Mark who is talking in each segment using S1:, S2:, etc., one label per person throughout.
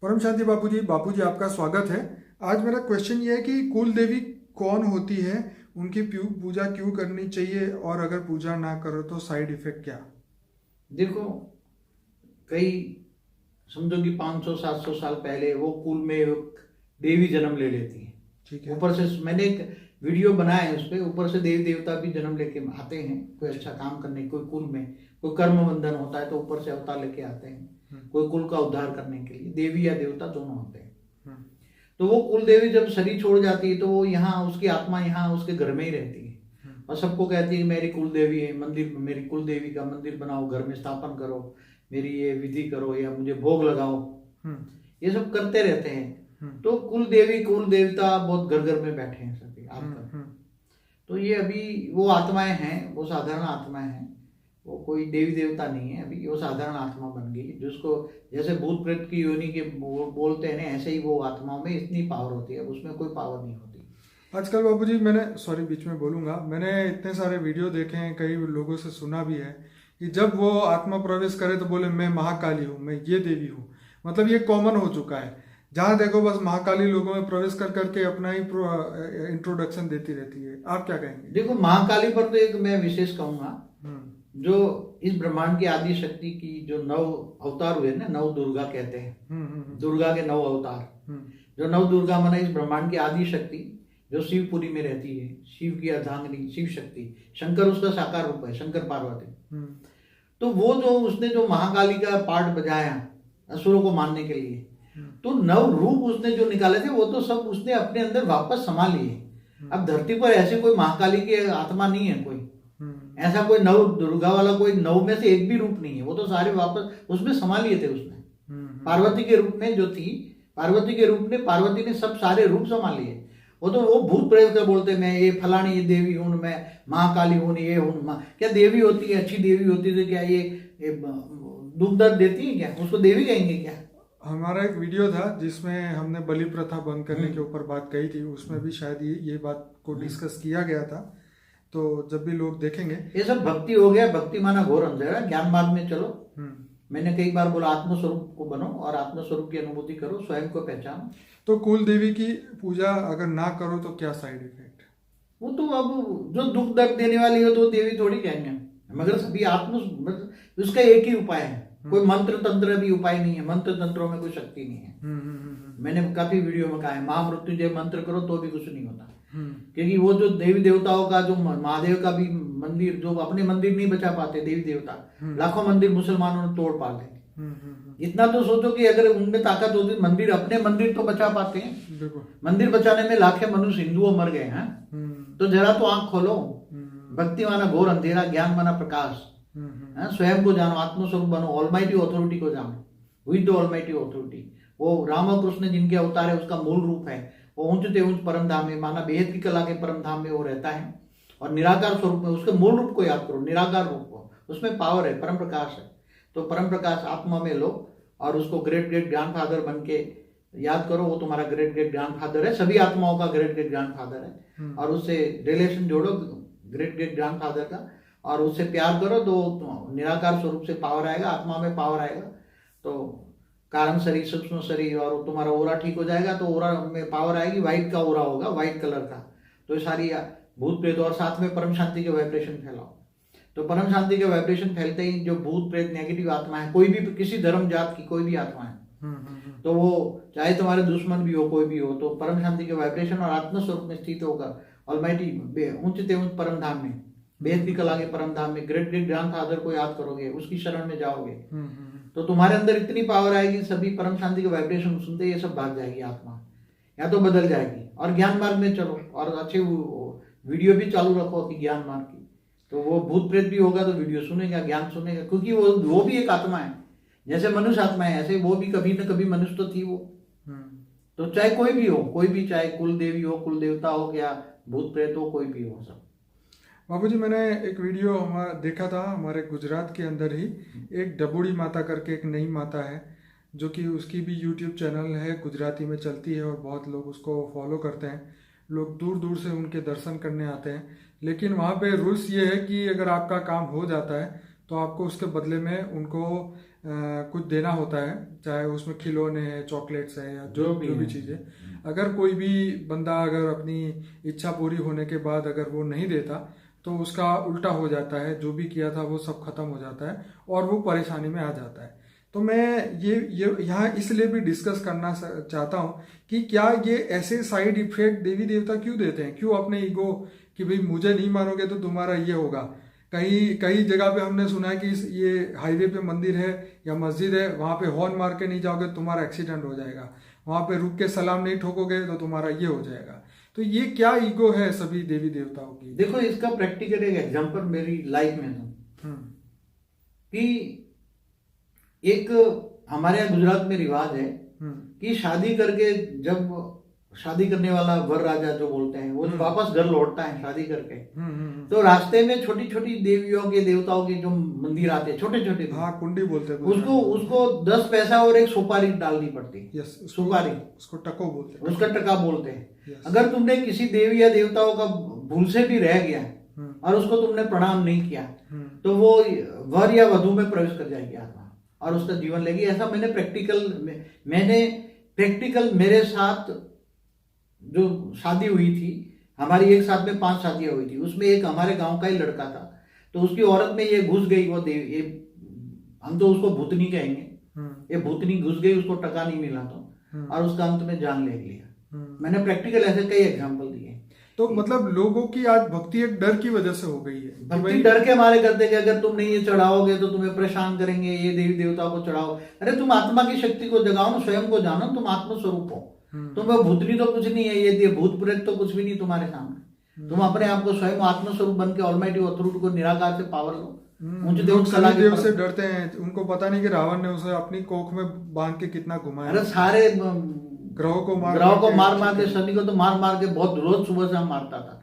S1: परम शांति बापूजी आपका स्वागत है। आज मेरा क्वेश्चन ये है कि कुल देवी कौन होती है, उनकी पूजा क्यों करनी चाहिए और अगर पूजा ना करो तो साइड इफेक्ट क्या।
S2: देखो, कई समझो कि 500-700 साल पहले वो कुल में एक देवी जन्म ले लेती है।
S1: ठीक है।
S2: ऊपर से मैंने एक वीडियो बनाया है, उस पर ऊपर से देवी देवता भी जन्म लेके आते हैं कोई अच्छा काम करने, कोई कुल में कोई कर्म बंधन होता है तो ऊपर से अवतार लेके आते हैं कोई कुल का उद्धार करने के लिए। देवी या देवता दोनों होते हैं। तो वो कुल देवी जब शरीर छोड़ जाती है तो वो यहाँ उसकी आत्मा यहाँ उसके घर में ही रहती है और सबको कहती है मेरी कुल देवी है, मंदिर मेरी कुल देवी का मंदिर बनाओ, घर में स्थापन करो, मेरी ये विधि करो या मुझे भोग लगाओ। ये सब करते रहते हैं। तो कुल देवी कुल देवता बहुत घर घर में बैठे हैं सभी आजकल। तो ये अभी वो आत्माएं हैं, वो साधारण आत्माएं हैं, वो कोई देवी देवता नहीं है। अभी वो साधारण आत्मा बन गई जिसको जैसे भूत प्रेत की योनि के बोलते हैं ना, ऐसे ही वो आत्माओं में इतनी पावर होती है, उसमें कोई पावर नहीं होती।
S1: आजकल बापूजी मैंने बीच में बोलूंगा, मैंने इतने सारे वीडियो देखे हैं, कई लोगों से सुना भी है कि जब वो आत्मा प्रवेश करे तो बोले मैं महाकाली हूँ, मैं ये देवी हूँ। मतलब ये कॉमन हो चुका है, जहाँ देखो बस महाकाली लोगों में प्रवेश कर करके अपना ही इंट्रोडक्शन देती रहती है। आप क्या कहेंगे?
S2: देखो, महाकाली पर तो एक मैं विशेष कहूंगा, जो इस ब्रह्मांड की आदि शक्ति की जो 9 अवतार हुए ना, 9 दुर्गा कहते हैं, दुर्गा के 9 अवतार, जो 9 दुर्गा माना इस ब्रह्मांड की आदि शक्ति जो शिवपुरी में रहती है, शिव की अर्धांगिनी शिव शक्ति, शंकर उसका साकार रूप है, शंकर पार्वती। तो वो जो उसने जो महाकाली का पार्ट बजाया असुरों को मारने के लिए, तो 9 रूप उसने जो निकाले थे वो तो सब उसने अपने अंदर वापस समा लिए। अब धरती पर ऐसे कोई महाकाली की आत्मा नहीं है, कोई ऐसा कोई 9 दुर्गा वाला कोई 9 में से एक भी रूप नहीं है, वो तो सारे वापस उसमें समा लिए थे उसने। पार्वती के रूप में जो थी, पार्वती के रूप में पार्वती ने सब सारे रूप समा लिए। वो तो वो भूत प्रेत का बोलते मैं ये फलानी ये देवी हूं, मैं महाकाली हूं, ये हूं। क्या देवी होती है? अच्छी देवी होती है क्या ये दुख दर्द देती है क्या? उसको देवी कहेंगे क्या?
S1: हमारा एक वीडियो था जिसमें हमने बलि प्रथा बंद करने के ऊपर बात कही थी, उसमें भी शायद ये बात को डिस्कस किया गया था। तो जब भी लोग देखेंगे,
S2: ये सब भक्ति हो गया, भक्ति माना घोर अंधेरा, ज्ञान मार्ग में चलो। मैंने कई बार बोला आत्मस्वरूप को बनो और आत्मस्वरूप की अनुभूति करो, स्वयं को पहचानो।
S1: तो कुल देवी की पूजा अगर ना करो तो क्या साइड इफेक्ट?
S2: वो तो अब जो दुख दर्द देने वाली हो तो देवी थोड़ी कहेंगे, मगर सभी उसका एक ही उपाय है, कोई मंत्र तंत्र भी उपाय नहीं है, मंत्र तंत्रों में कोई शक्ति नहीं है। मैंने काफी वीडियो में कहा है महामृत्युंजय मंत्र करो तो भी कुछ नहीं होता, क्योंकि वो जो देवी देवताओं का जो महादेव का भी मंदिर, जो अपने मंदिर नहीं बचा पाते देवी देवता, लाखों मंदिर मुसलमानों ने तोड़ पाते। इतना तो सोचो कि अगर उनमें ताकत होती, मंदिर अपने मंदिर तो बचा पाते हैं। मंदिर बचाने में लाखे मनुष्य हिंदुओं मर गए हैं। तो जरा तो आंख खोलो, भक्ति माना घोर अंधेरा, ज्ञान माना प्रकाश। स्वयं को जानो, आत्मस्वरूप बनो, ऑलमाइटी अथॉरिटी को जानो, हुई द ऑलमाइटी अथॉरिटी। वो राम कृष्ण जिनके अवतार है उसका मूल रूप है, वो ऊंचते ऊंच परम धाम में, माना बेहद की कला के परम धाम में वो रहता है और निराकार स्वरूप में उसके मूल रूप को याद करो, निराकार रूप को, उसमें पावर है, परम प्रकाश है। तो परम प्रकाश आत्मा में लो और उसको ग्रेट ग्रेट ग्रैंड फादर बन के याद करो, वो तुम्हारा ग्रेट ग्रेट ग्रैंड फादर है, सभी आत्माओं का ग्रेट ग्रेट ग्रैंड फादर है। और उससे रिलेशन जोड़ो ग्रेट ग्रेट ग्रैंड फादर का और उससे प्यार करो तो निराकार स्वरूप से पावर आएगा, आत्मा में पावर आएगा, तो कारण शरीर सूक्ष्म शरीर और तुम्हारा ओरा ठीक हो जाएगा। तो ओरा में पावर आएगी, व्हाइट का ओरा होगा, व्हाइट कलर का। तो ये सारी भूत प्रेत, और साथ में परम शांति के वाइब्रेशन फैलाओ। तो परम शांति के वाइब्रेशन फैलते ही जो भूत प्रेत नेगेटिव आत्मा है, कोई भी किसी धर्म जात की कोई भी आत्मा है, तो वो चाहे तुम्हारे दुश्मन भी हो, कोई भी हो, तो परम शांति के वाइब्रेशन और आत्मस्वरूप में स्थित होकर ऑलमाइटी ऊंचते ऊंच परम धाम में, बेहद की कला के परम धाम में ग्रेट ग्रेट ग्रैंड फादर को याद करोगे, उसकी शरण में जाओगे, तो तुम्हारे अंदर इतनी पावर आएगी, सभी परम शांति के वाइब्रेशन सुनते ये सब भाग जाएगी आत्मा, या तो बदल जाएगी। और ज्ञान मार्ग में चलो और अच्छे वीडियो भी चालू रखो कि ज्ञान मार्ग की, तो वो भूत प्रेत भी होगा तो वीडियो सुनेगा, ज्ञान सुनेगा, क्योंकि वो भी एक आत्मा है, जैसे मनुष्य आत्मा है ऐसे वो भी कभी न कभी मनुष्य तो थी वो। तो चाहे कोई भी हो, कोई भी, चाहे कुल देवी हो, कुल देवता हो, या भूत प्रेत हो, कोई भी हो सब।
S1: बाबूजी, मैंने एक वीडियो देखा था हमारे गुजरात के अंदर ही, एक डबूड़ी माता करके एक नई माता है, जो कि उसकी भी यूट्यूब चैनल है, गुजराती में चलती है और बहुत लोग उसको फॉलो करते हैं। लोग दूर दूर से उनके दर्शन करने आते हैं, लेकिन वहाँ पे रूल्स ये है कि अगर आपका काम हो जाता है तो आपको उसके बदले में उनको कुछ देना होता है, चाहे उसमें खिलौने हैं, चॉकलेट्स है, या
S2: जो भी
S1: जो भी
S2: है।
S1: चीज़ें, अगर कोई भी बंदा अगर अपनी इच्छा पूरी होने के बाद अगर वो नहीं देता तो उसका उल्टा हो जाता है, जो भी किया था वो सब खत्म हो जाता है और वो परेशानी में आ जाता है। तो मैं ये यहाँ इसलिए भी डिस्कस करना चाहता हूँ कि क्या ये ऐसे साइड इफेक्ट देवी देवता क्यों देते हैं, क्यों अपने ईगो कि भाई मुझे नहीं मानोगे तो तुम्हारा ये होगा। कहीं कई जगह पे हमने सुना है कि ये हाईवे पे मंदिर है या मस्जिद है, वहाँ पे हॉर्न मार के नहीं जाओगे तो तुम्हारा एक्सीडेंट हो जाएगा, वहाँ पे रुक के सलाम नहीं ठोकोगे तो तुम्हारा ये हो जाएगा। तो ये क्या ईगो है सभी देवी देवताओं की?
S2: देखो इसका प्रैक्टिकल एक एग्जांपल मेरी लाइफ में था कि एक हमारे यहाँ गुजरात में रिवाज है कि शादी करके जब शादी करने वाला वर राजा जो बोलते हैं वो वापस घर लौटता है शादी करके, तो रास्ते में छोटी छोटी देवियों के देवताओं के जो मंदिर आते हैं छोटे छोटे,
S1: हाँ कुंडी बोलते हैं,
S2: उसको 10 पैसा और एक सुपारी डालनी पड़ती।
S1: यस,
S2: सुपारी,
S1: उसको टको बोलते हैं,
S2: उसका टका बोलते हैं। अगर तुमने किसी देवी या देवताओं का भूल से भी रह गया और उसको तुमने प्रणाम नहीं किया तो वो वर या वधु में प्रवेश कर जाएगी आत्मा और उसका जीवन लेगी। ऐसा मैंने प्रैक्टिकल मेरे साथ जो शादी हुई थी, हमारी एक साथ में 5 शादियां हुई थी, उसमें एक हमारे गांव का ही लड़का था, तो उसकी औरत में ये घुस गई, वो देव ये हम तो उसको भूतनी कहेंगे, ये भूतनी घुस गई, उसको टका नहीं मिला तो और उसका अंत में जान ले लिया। मैंने प्रैक्टिकल ऐसे कई एग्जाम्पल दिए।
S1: तो मतलब लोगों की आज भक्ति एक डर की वजह से हो गई है,
S2: भक्ति डर के मारे करते कि अगर तुम नहीं ये चढ़ाओगे तो तुम्हें परेशान करेंगे, ये देवी देवता को चढ़ाओ। अरे तुम आत्मा की शक्ति को जगाओ ना, स्वयं को जानो, तुम आत्मस्वरूप हो, तुम भूतनी तो कुछ नहीं है, ये भूत प्रेत तो कुछ भी नहीं तुम्हारे सामने। तुम अपने आप को स्वयं आत्मस्वरूप बन के ऑलमाइटी अथॉरिटी को निराकार से पावर लो। ऊंचे
S1: देव से डरते हैं, उनको पता नहीं कि रावण ने उसे अपनी कोख में बांध के कितना घुमाया।
S2: अरे सारे
S1: ग्रहों को मार
S2: के, शनि को तो मार मार के बहुत रोज सुबह शाम मारता था।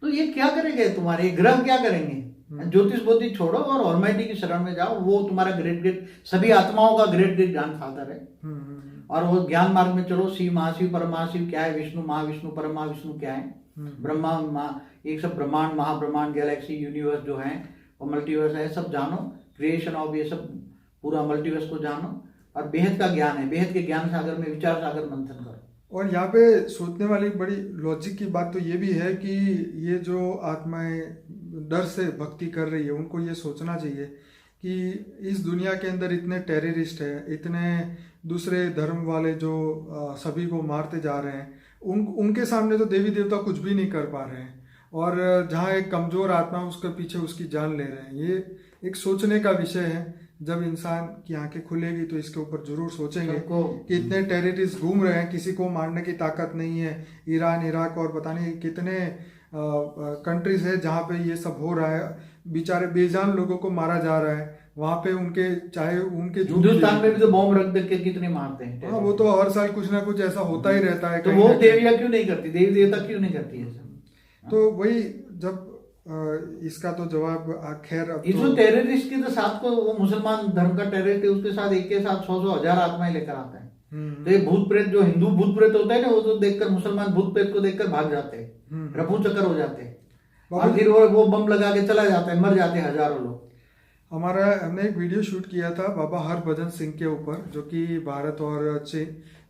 S2: तो ये क्या करेंगे तुम्हारे ग्रह, क्या करेंगे? ज्योतिष बोधि छोड़ो और ऑलमाइटी की शरण में जाओ, वो तुम्हारा ग्रेट सभी आत्माओं का ग्रेट ज्ञान फादर है। और वो ज्ञान मार्ग में चलो। शिव महाशिव परमहाशिव क्या है, विष्णु महाविष्णु परमहाविष्णु क्या है, ब्रह्मा एक सब ब्रह्मांड महाब्रह्मांड गैलेक्सी यूनिवर्स जो है और मल्टीवर्स है, सब जानो। क्रिएशन ऑफ ये सब पूरा मल्टीवर्स को जानो और बेहद का ज्ञान है, बेहद के ज्ञान सागर में विचार सागर मंथन करो।
S1: और यहाँ पे सोचने वाली बड़ी लॉजिक की बात तो ये भी है कि ये जो आत्माएं डर से भक्ति कर रही है, उनको ये सोचना चाहिए कि इस दुनिया के अंदर इतने टेररिस्ट है, इतने दूसरे धर्म वाले जो सभी को मारते जा रहे हैं, उनके सामने तो देवी देवता कुछ भी नहीं कर पा रहे हैं, और जहाँ एक कमजोर आत्मा उसके पीछे उसकी जान ले रहे हैं। ये एक सोचने का विषय है। जब इंसान की आंखें खुलेगी तो इसके ऊपर जरूर सोचेंगे कि इतने टेररिस्ट घूम रहे हैं, किसी को मारने की ताकत नहीं है। ईरान, इराक और पता नहीं कितने कंट्रीज है जहाँ पे ये सब हो रहा है, बेचारे बेजान लोगों को मारा जा रहा है। वहाँ पे उनके चाहे उनके जो
S2: हिंदुस्तान में भी तो बॉम्ब रख देके कितने मारते हैं।
S1: हाँ, वो तो हर साल कुछ ना कुछ ऐसा होता ही रहता है।
S2: तो वो देवियां क्यों नहीं करती, देवी देवता क्यों नहीं करती है?
S1: तो वही जब इसका तो जवाब खैर
S2: इसमें टेररिस्ट के तो साथ को वो मुसलमान धर्म का टेररिस्ट है, उसके साथ एक के साथ 100 हजार आत्माएं लेकर आता है। तो ये भूत प्रेत जो हिंदू भूत प्रेत होता है ना, वो तो देखकर मुसलमान भूत प्रेत को देखकर भाग जाते हैं, रफू चक्कर हो जाते हैं और फिर वो बम लगा के चला जाता है, मर जाते हैं हजारों लोग।
S1: हमने एक वीडियो शूट किया था बाबा हरभजन सिंह के ऊपर, जो कि भारत और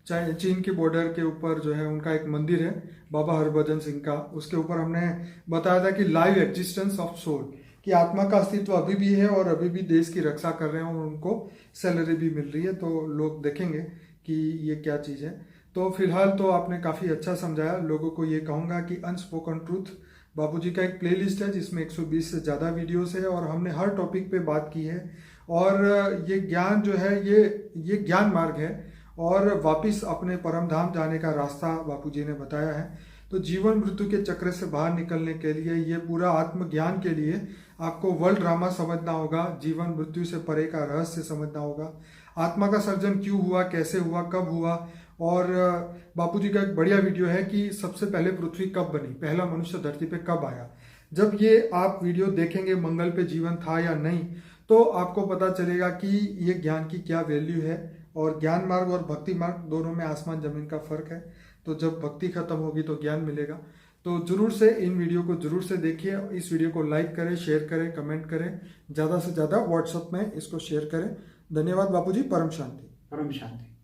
S1: चीन के बॉर्डर के ऊपर जो है उनका एक मंदिर है बाबा हरभजन सिंह का। उसके ऊपर हमने बताया था कि लाइव एग्जिस्टेंस ऑफ सोल, कि आत्मा का अस्तित्व अभी भी है और अभी भी देश की रक्षा कर रहे हैं और उनको सैलरी भी मिल रही है। तो लोग देखेंगे कि ये क्या चीज़ है। तो फिलहाल तो आपने काफ़ी अच्छा समझाया। लोगों को ये कहूँगा कि अनस्पोकन ट्रूथ बापूजी का एक प्लेलिस्ट है जिसमें 120 से ज़्यादा वीडियोस है और हमने हर टॉपिक पे बात की है। और ये ज्ञान जो है ये ज्ञान मार्ग है और वापस अपने परम धाम जाने का रास्ता बापूजी ने बताया है। तो जीवन मृत्यु के चक्र से बाहर निकलने के लिए, ये पूरा आत्मज्ञान के लिए आपको वर्ल्ड ड्रामा समझना होगा, जीवन मृत्यु से परे का रहस्य समझना होगा, आत्मा का सर्जन क्यों हुआ, कैसे हुआ, कब हुआ। और बापूजी का एक बढ़िया वीडियो है कि सबसे पहले पृथ्वी कब बनी, पहला मनुष्य धरती पे कब आया। जब ये आप वीडियो देखेंगे मंगल पे जीवन था या नहीं, तो आपको पता चलेगा कि ये ज्ञान की क्या वैल्यू है। और ज्ञान मार्ग और भक्ति मार्ग दोनों में आसमान जमीन का फर्क है। तो जब भक्ति खत्म होगी तो ज्ञान मिलेगा। तो जरूर से इन वीडियो को जरूर से देखिए। इस वीडियो को लाइक करें, शेयर करें, कमेंट करें, ज़्यादा से ज़्यादा व्हाट्सएप में इसको शेयर करें धन्यवाद बापूजी, परम शांति।
S2: परम शांति।